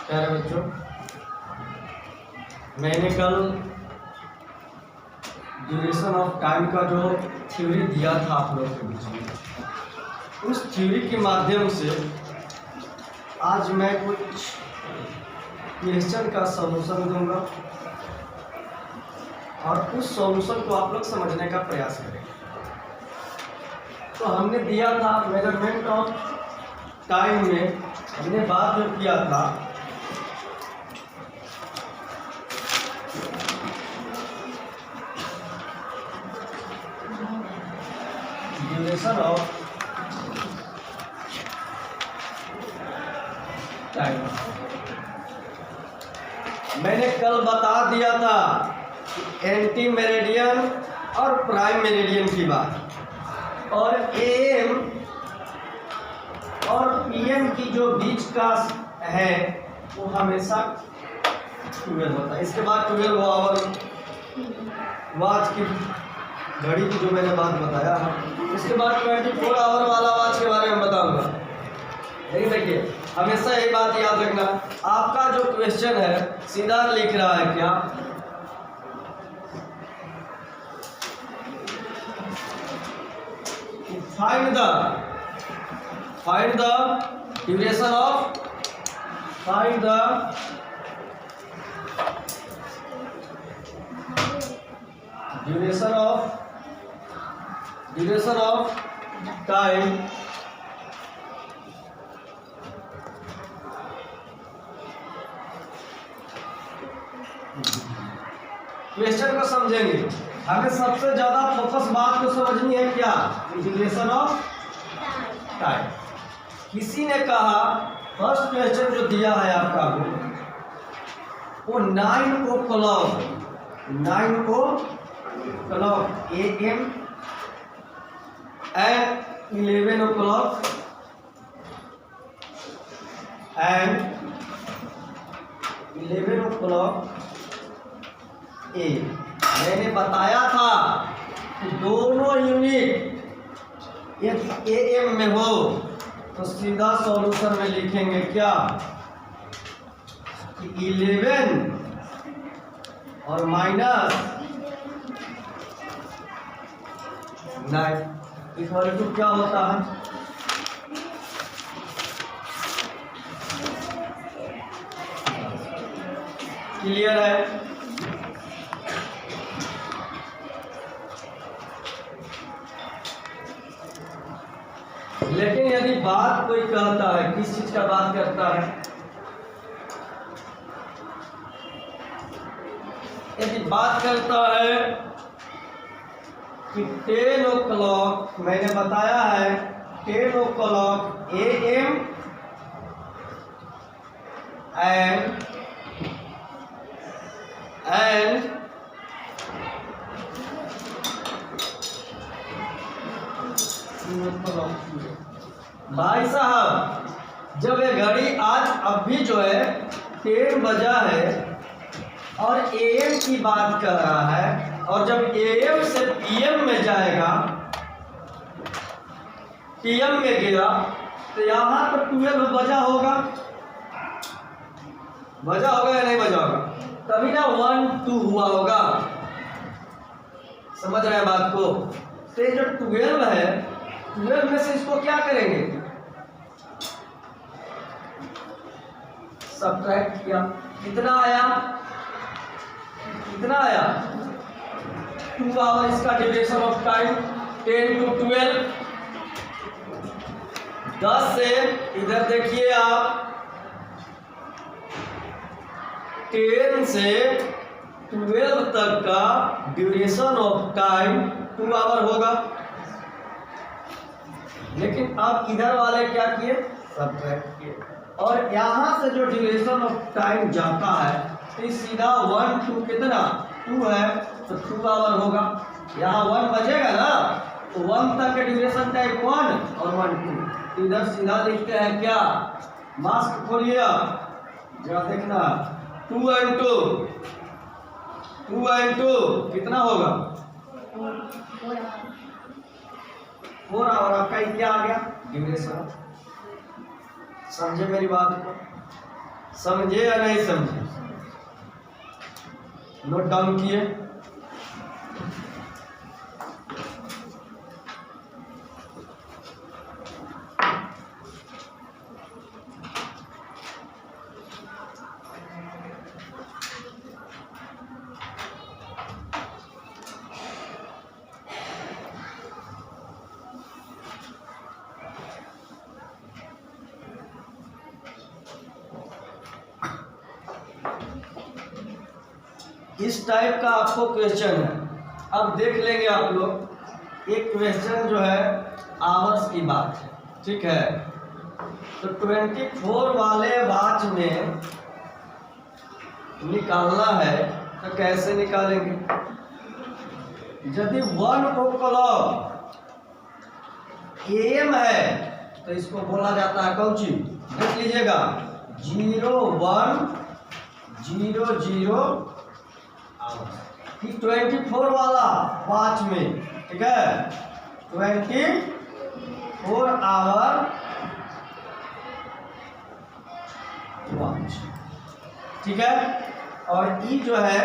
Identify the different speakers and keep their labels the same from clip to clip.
Speaker 1: प्यारे बच्चों, मैंने कल ड्यूरेशन ऑफ टाइम का जो थ्योरी दिया था आप लोगों के बीच में, उस थ्योरी के माध्यम से आज मैं कुछ क्वेश्चन का सॉल्यूशन दूंगा और उस सॉल्यूशन को आप लोग समझने का प्रयास करेंगे। तो हमने दिया था मेजरमेंट ऑफ टाइम में हमने बात जो किया था ड्यूरेशन ऑफ टाइम। मैंने कल बता दिया था एंटी मेरिडियन और प्राइम मेरिडियन की बात, और एएम और पीएम की जो बीच का है वो हमेशा 12 होता है। इसके बाद 12 आवर वॉच की घड़ी की जो मैंने बात बताया है, इसके बाद 24 आवर वाला वॉच के बारे में बताऊंगा। लेकिन देखिए, हमेशा यही बात याद रखना, आपका जो क्वेश्चन है सीधा लिख रहा है क्या, find the duration of time question को समझेंगे। हमें सबसे ज्यादा फोकस बात को समझनी है क्या, ड्यूरेशन ऑफ टाइम। किसी ने कहा फर्स्ट क्वेश्चन जो दिया है आपका वो 9 o'clock AM and 11 o'clock A। मैंने बताया था कि दोनों यूनिट यदि AM में हो तो सीधा सॉल्यूशन में लिखेंगे क्या कि 11 और माइनस 9 इक्वल टू क्या होता है, क्लियर है। लेकिन यदि बात कोई कहता है, किस चीज का बात करता है, यदि बात करता है कि 10 o'clock, मैंने बताया है 10 o'clock AM and 2 o'clock। भाई साहब, जब ये घड़ी आज अभी जो है 10 बजा है और AM की बात कर रहा है, और जब AM से PM में जाएगा, PM में गया तो यहाँ तो 12 बजा होगा या नहीं बजा होगा, तभी ना 1 2 हुआ होगा। समझ रहे हैं बात को। तो ये जो 12 है, 12 में से इसको क्या करेंगे, सब्ट्रैक्ट किया, कितना आया 2 आवर। इसका ड्यूरेशन ऑफ टाइम 10 to 12। 10 से इधर देखिए आप, 10 से 12 तक का ड्यूरेशन ऑफ टाइम 2 आवर होगा। लेकिन अब इधर वाले क्या किए, सब्ट्रैक्ट किए, और यहाँ से जो ड्यूरेशन ऑफ टाइम जाता है तो सीधा 1 2 कितना 2 है तो 2 आवर होगा। यहाँ 1 बजेगा ना तो 1 तक का ड्यूरेशन टाइम 1 और 1 2, तो इधर सीधा लिखते हैं क्या, मास्क खोलिए जरा देखना, 2 and 2 कितना होगा, 4 आवर। आपका क्या आ गया, ड्यूरेशन। समझे मेरी बात को, समझे या नहीं समझे? नोट डाउन किए? इस टाइप का आपको क्वेश्चन है। अब देख लेंगे आप लोग। एक क्वेश्चन जो है आवर्स की बात है, ठीक है। तो 24 वाले वॉच में निकालना है तो कैसे निकालेंगे? यदि 1 o'clock AM है तो इसको बोला जाता है कौन सी? देख लीजिएगा 0100 कि 24 वाला वॉच में, ठीक है, 24 आवर वॉच, ठीक है। और ई जो है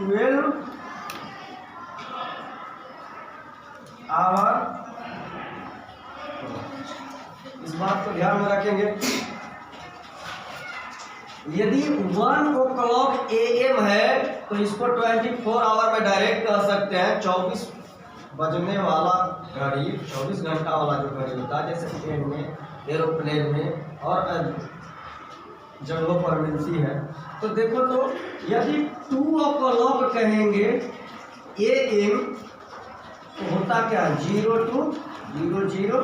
Speaker 1: 12 आवर, इस बात को ध्यान में रखेंगे। यदि 1 o'clock AM है तो इसको 24 आवर में डायरेक्ट कह सकते हैं। 24 बजने वाला घड़ी, 24 घंटा वाला जो घड़ी होता है, जैसे ट्रेन में, एरोप्लेन में और जगहों पर मिलती है। तो देखो, तो यदि 2 o'clock कहेंगे AM तो होता क्या? 0 to 00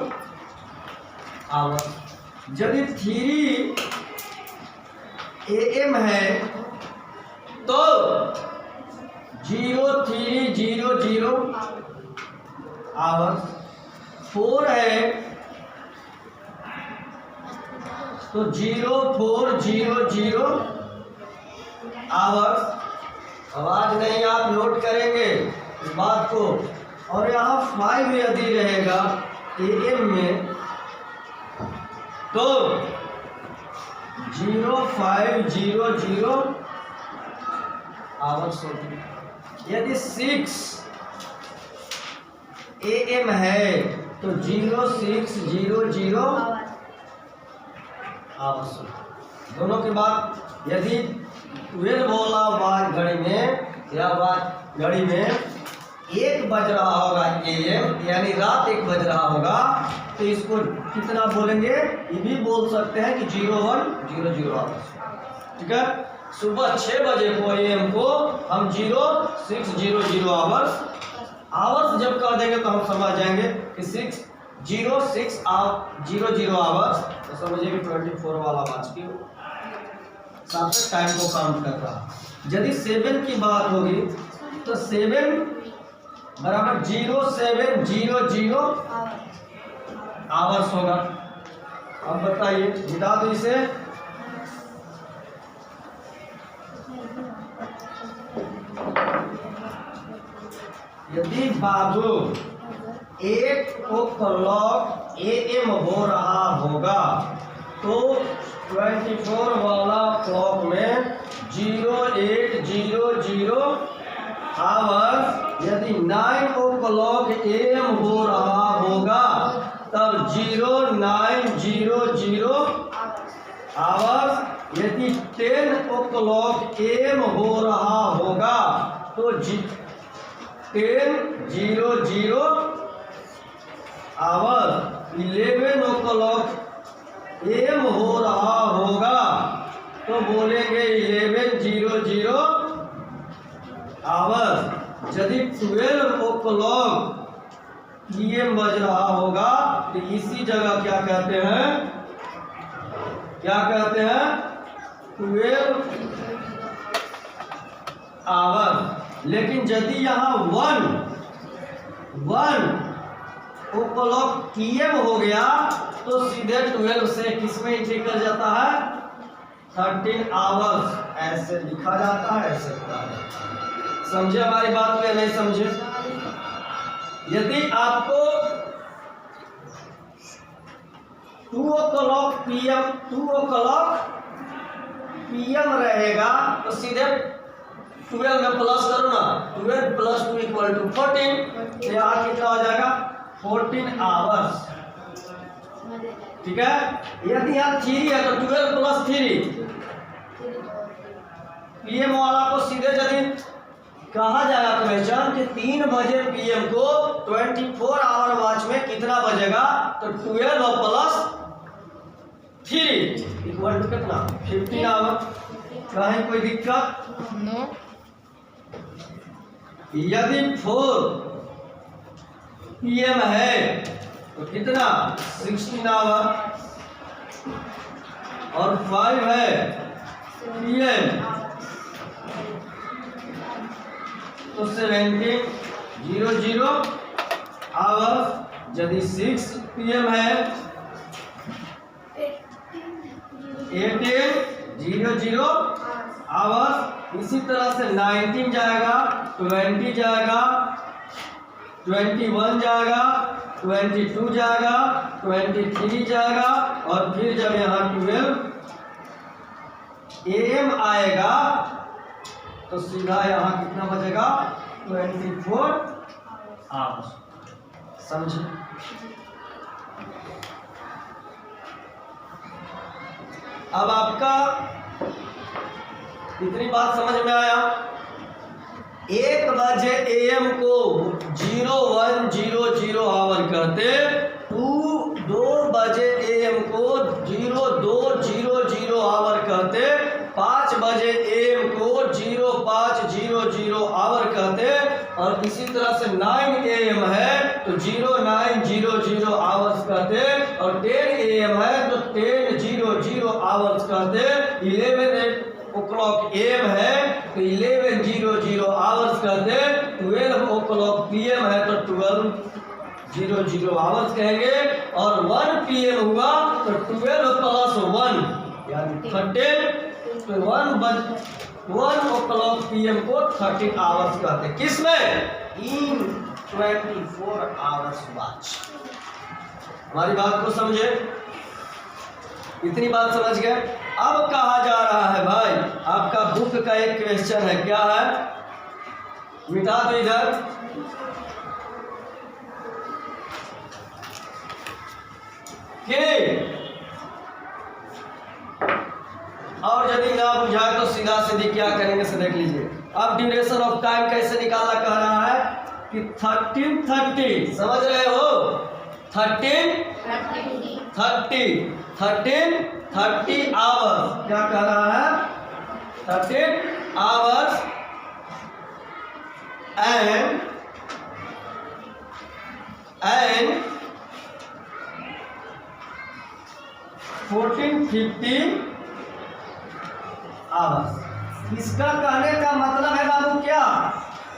Speaker 1: आवर। यदि 3 AM है तो 0300 आवर। 4 है तो 0400 आवर। आवाज नहीं, आप नोट करेंगे इस बात को। और यहाँ 5 यदि रहेगा AM में तो 0500 आवर्स होती। यदि 6 AM है तो 0600 आवर्स। दोनों के बाद यदि 12 वाला वाच घड़ी में या वाच घड़ी में 1 बज रहा होगा AM, यानी रात 1 बज रहा होगा, तो इसको कितना बोलेंगे? ये भी बोल सकते हैं कि 0100 आवर्स, ठीक है। सुबह 6 बजे को AM को हम 0600 आवर्स जब कह देंगे तो हम समझ जाएंगे कि 606 00 आवर्स, तो समझिए कि 24 वाला वॉच की साथ टाइम को काउंट कर रहा। यदि 7 की बात होगी तो 7 बराबर 0700 आवर्स होगा। अब बताइए, मिटा दो इसे। यदि बाबू 8 o'clock AM हो रहा होगा तो 24 वाला क्लॉक में 0800 आवर्स। यदि 9 o'clock AM हो रहा होगा तब 0900 आवर्स। यदि 10 o'clock AM हो रहा होगा तो 1000 आवर्स। 11 o'clock AM हो रहा होगा तो बोलेंगे 1100 आवर्स। यदि 12 o'clock PM बज रहा होगा तो इसी जगह क्या कहते हैं? 12 आवर। लेकिन यदि यहाँ 1 o'clock PM हो गया तो सीधे 12 से किस में एंट्री कर जाता है? 13 आवर्स ऐसे लिखा जाता है, ऐसे लिखा जाता है। समझे हमारी बात को या नहीं समझे? यदि आपको 2 o'clock PM, 2 o'clock PM रहेगा तो सीधे 12 में प्लस करो ना, 12 + 2 = 14, तो यहाँ कितना हो जाएगा 14 आवर्स। ठीक है, यदि यहाँ 3 है तो 12 + 3 PM वाला को सीधे यदि कहा जाएगा क्वेश्चन कि 3 बजे PM को 24 आवर वॉच में कितना बजेगा, तो 12 + 3 = कितना 15 आवर। कहीं कोई दिक्कत?
Speaker 2: नो।
Speaker 1: यदि 4 PM है तो कितना 16 आवर, और 5 है PM तो 17:00 आवर। यदि 6 PM है 18:00 आवर। इसी तरह से 19 जाएगा, 20 जाएगा, 21 जाएगा, 22 जाएगा, 23 जाएगा, और फिर जब यहाँ 12 AM आएगा तो सीधा यहाँ कितना बजेगा 24 आवर्स। समझे? अब आपका इतनी बात समझ में आया। 1 बजे AM को 0100 आवर कहते, 2 बजे AM को 0200 आवर कहते, 5 बजे AM को 0500 आवर कहते, और इसी तरह से 9 AM है तो 0900 आवर्स कहते, और 10 AM है तो 1000 आवर्स कहते, 11 o'clock AM है तो 1100 आवर्स कहते, 12 o'clock PM है तो 1200 आवर्स कहेंगे, और 1 PM हुआ तो 12 + 1 यानी 13, तो 1 o'clock PM को 13 आवर्स कहते हैं। किसमें? इन 24 आवर्स वॉच। हमारी बात को समझे? इतनी बात समझ गए? अब कहा जा रहा है भाई, आपका बुक का एक क्वेश्चन है, क्या है? मिटा दो इधर। और यदि ना बुझाए तो सीधा सीधी क्या करेंगे से देख लीजिए। अब ड्यूरेशन ऑफ टाइम कैसे निकालना कह रहा है कि 13:30, समझ रहे हो? 13:30 आवर्स। क्या कह रहा है? 13 आवर्स एंड 1450 आवर्स। इसका कहने का मतलब है बाबू क्या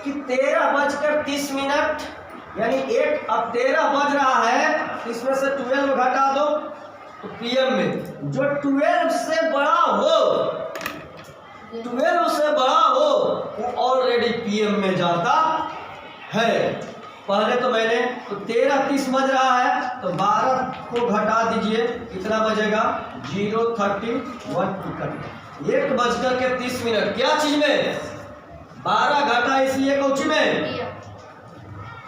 Speaker 1: कि 13:30 यानी 1, अब 13 बज रहा है, इसमें से 12 घटा दो तो PM में जो 12 से बड़ा हो, 12 से बड़ा हो वो ऑलरेडी PM में जाता है। पहले तो मैंने तो 13:30 बज रहा है तो 12 को घटा दीजिए, कितना बजेगा 0:31 टिकट। 1:30 क्या चीज में? 12 घटा इसलिए कौची में?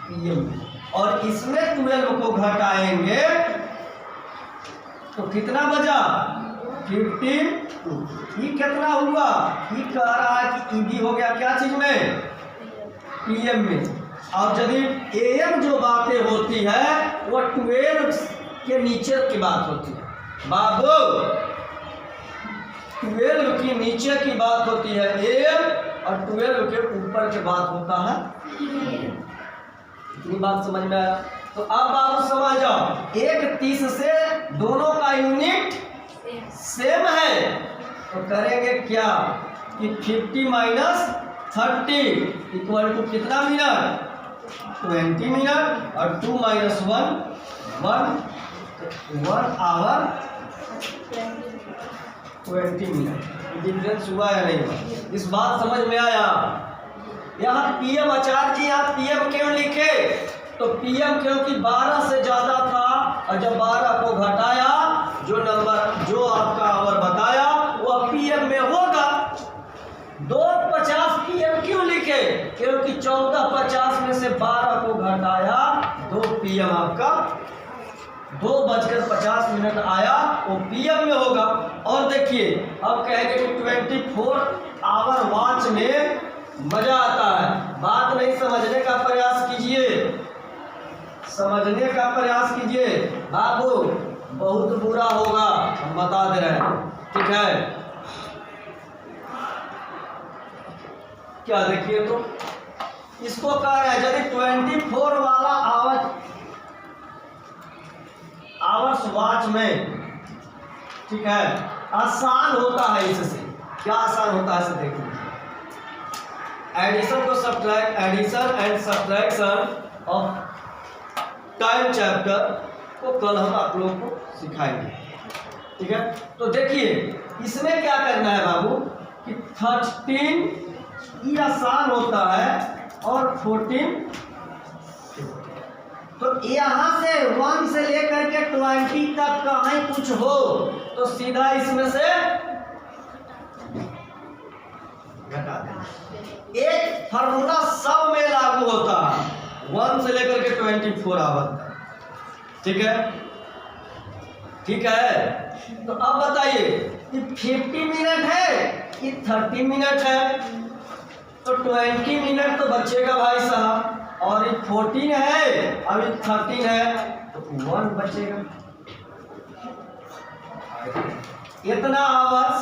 Speaker 1: PM में। और इसमें 12 को घटाएंगे तो कितना बजा? 52। ये कितना हुआ? ये कह रहा है कि ED हो गया क्या चीज में? PM में। और यदि AM जो बातें होती है वो 12 के नीचे की बात होती है बाबू, 12 के नीचे की बात होती है AM, और 12 के ऊपर की बात होता है। इतनी बात समझ में आया? तो अब बाबू समझ जाओ, 1:30 से दोनों का यूनिट सेम है, तो करेंगे क्या कि 50 - 30 = कितना मिनट? 20 मिनट, और 2 - 1 1 आवर 20 मिनट। डिफरेंस हुआ या नहीं हुआ? इस बात समझ में आया? यहाँ PM आचार्य जी यहाँ PM क्यों लिखे? तो PM क्योंकि 12 से ज्यादा था, और जब 12 को घटाया PM आपका 2:50 आया, वो PM में होगा। और देखिए अब कहेंगे कि 24 आवर वॉच में मजा आता है। बात नहीं समझने का प्रयास कीजिए, समझने का प्रयास कीजिए बाबू, बहुत बुरा होगा, हम बता दे रहे हैं, ठीक है। क्या देखिए तो इसको कह रहे हैं यदि 24 वाला आवर्स वॉच में, ठीक है, आसान होता है इससे। क्या आसान होता है इसे देखिए, एडिशन को subtract, addition and subtraction of time chapter को कल हम आप लोगों को सिखाएंगे, ठीक है। तो देखिए इसमें क्या करना है बाबू कि 13 ये आसान होता है और 14, तो यहाँ से 1 से लेकर के 20 तक कहीं कुछ हो तो सीधा इसमें से घटा देना। एक फार्मूला सब में लागू होता है 1 से लेकर के 24 आवर तक, ठीक है, ठीक है। तो अब बताइए कि 50 मिनट है कि 30 मिनट है, तो 20 मिनट तो बचेगा भाई साहब, और ये 14 है, अभी 13 है, तो 1 बचेगा। इतना आवर्स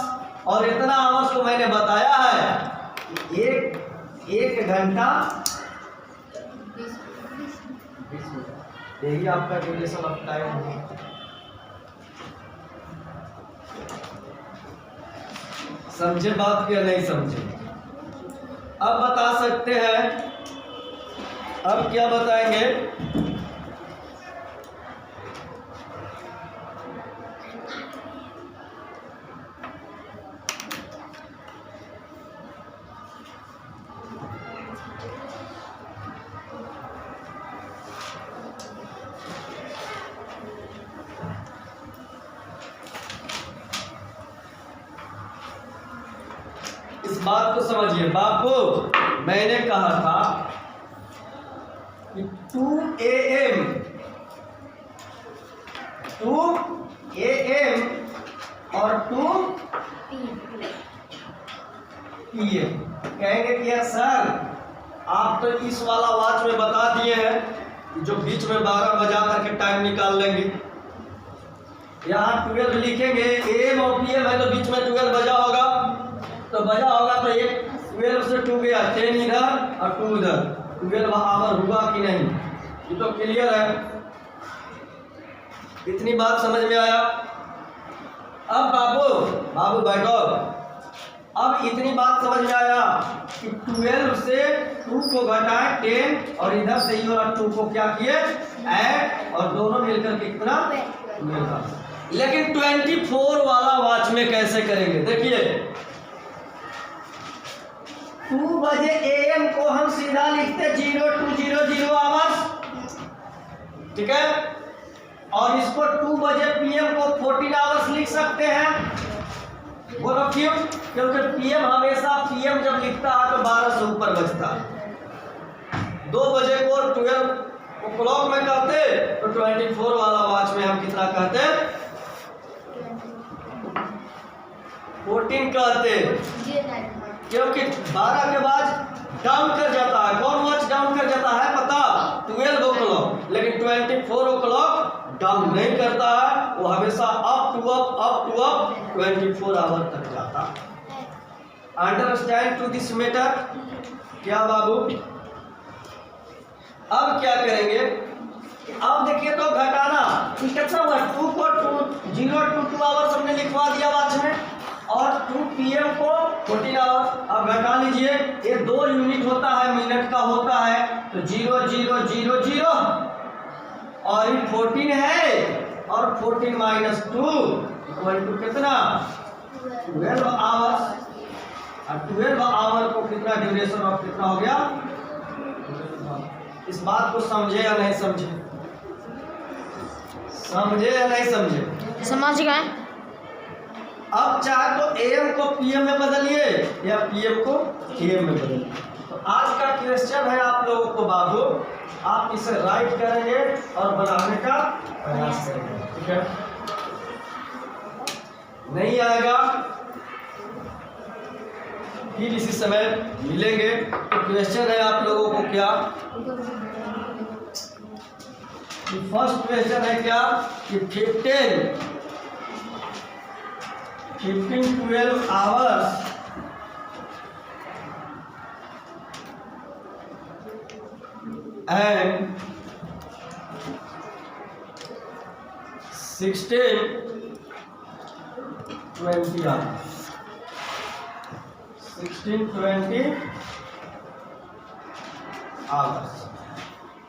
Speaker 1: और इतना आवर्स को मैंने बताया है कि एक घंटा 20 मिनट, यही आपका ड्यूरेशन ऑफ टाइम होगा। समझे बात क्या नहीं समझे? अब बता सकते हैं, अब क्या बताएंगे, इस बात को समझिए बापू, मैंने कहा था कि 2 AM और 2 PM। कहेंगे कि यार सर आप तो इस वाला वॉच में बता दिए हैं कि जो बीच में 12 बजा करके टाइम निकाल लेंगे, यहाँ 12 लिखेंगे, AM और PM है तो बीच में 12 बजा होगा, तो बजा होगा तो एक 12 से 2 गया, 10 इधर और 2 इधर, 12 आवर हुआ कि नहीं, ये तो क्लियर है। इतनी बात समझ में आया? अब बाबू बैठो, अब इतनी बात समझ में आया कि 12 से 2 को घटाए 10 और इधर से ये वाला 2 को क्या किए ऐड, और दोनों मिलकर के कितना मिलता। लेकिन 24 वाला वॉच में कैसे करेंगे? देखिए 2 बजे AM को हम सीधा लिखते 0200 आवर्स, ठीक है, और इसको 2 बजे PM को 14 आवर्स लिख सकते हैं। बोलो क्यों? क्योंकि PM हमेशा PM जब लिखता है तो 12 से ऊपर बजता है। 2 बजे को 12 o'clock में कहते तो 24 वाला वॉच में हम कितना कहते? 14 कहते, क्योंकि 12 के बाद डाउन कर जाता है। कौन वॉच डाउन कर जाता है पता? 12 o'clock, लेकिन 24 o'clock डाउन नहीं करता है, वो हमेशा अप टू अप 24 आवर तक जाता है। Understand to this matter? क्या बाबू? अब क्या करेंगे? अब देखिए तो घटाना कितना हुआ, 2 को 0 to 2 आवर्स हमने लिखवा दिया वॉच में, और 2 PM को 14 आवर। अब घटा लीजिए, ये 2 यूनिट होता है, मिनट का होता है, तो 0,000 और ये 14 है, और 14 माइनस 2 इक्वल टू कितना? 12 आवर्स। और 12 आवर को कितना ड्यूरेशन ऑफ कितना हो गया? इस बात को समझे या नहीं समझे? समझे या नहीं समझे?
Speaker 2: समझ गए।
Speaker 1: अब चाहे तो AM को PM में बदलिए या PM को AM में बदलिए, तो आज का क्वेश्चन है आप लोगों को बाबू, आप इसे राइट करेंगे और बनाने का प्रयास करेंगे, ठीक है। नहीं आएगा फिर इसी समय मिलेंगे। तो क्वेश्चन है आप लोगों को क्या, फर्स्ट क्वेश्चन है क्या कि 12 आवर्स and 16-20 hours, 16-20 आवर्स,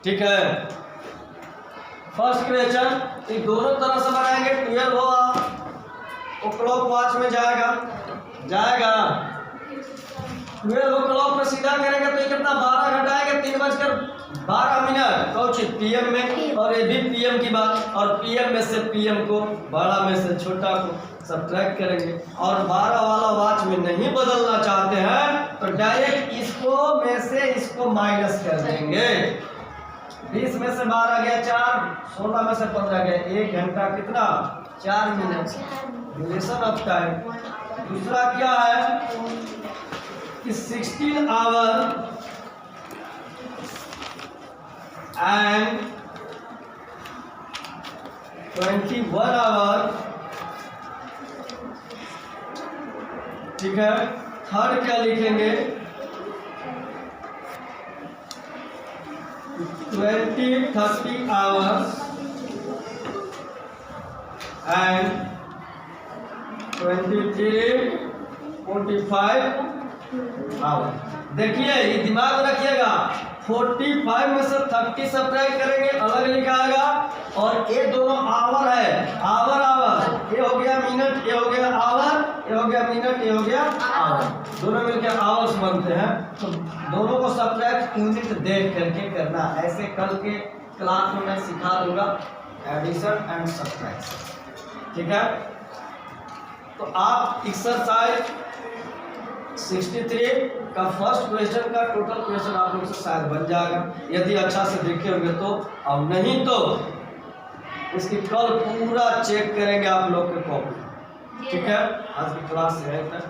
Speaker 1: ठीक है। फर्स्ट क्वेश्चन ये दोनों तरह से बनाएंगे। 12 होगा वो क्लॉक वॉच में जाएगा 12 क्लॉक में सीधा करेंगे तो ये कितना 12 घटाएंगे 3:12 कौन पीएम में, और ये भी पीएम की बात, और पीएम में से पीएम को बड़ा में से छोटा को सब्ट्रैक्ट करेंगे। और 12 वाला वॉच में नहीं बदलना चाहते हैं तो डायरेक्ट इसको में से इसको माइनस कर देंगे। 20 में से 12 गया 4, 16 में से 15 गया 1 घंटा कितना 4 मिनट, ड्यूरेशन ऑफ टाइम। दूसरा क्या है कि 16 आवर एंड 21 आवर, ठीक है। थर्ड क्या लिखेंगे 20-30 आवर्स एंड 23-45 आवर। देखिए ये दिमाग में रखिएगा, 45 में से 30 सब्ट्रैक्ट करेंगे अलग लिखाएगा, और ये दोनों आवर है, आवर ये हो गया मिनट, ये हो गया आवर, ये हो गया मिनट, ये हो गया आवर, दोनों मिलकर आवर्स बनते हैं। तो दोनों को सब्ट्रैक्ट यूनिट देख करके करना। ऐसे कल के क्लास में मैं सिखा दूंगा एडिशन एंड सब्ट्रैक्शन, ठीक है। तो आप एक्सरसाइज 63 का फर्स्ट क्वेश्चन का टोटल क्वेश्चन आप लोग से शायद बन जाएगा यदि अच्छा से देखे होंगे तो, और नहीं तो इसकी कल पूरा चेक करेंगे आप लोग के कॉपी, ठीक है। आज की क्लास से है तक।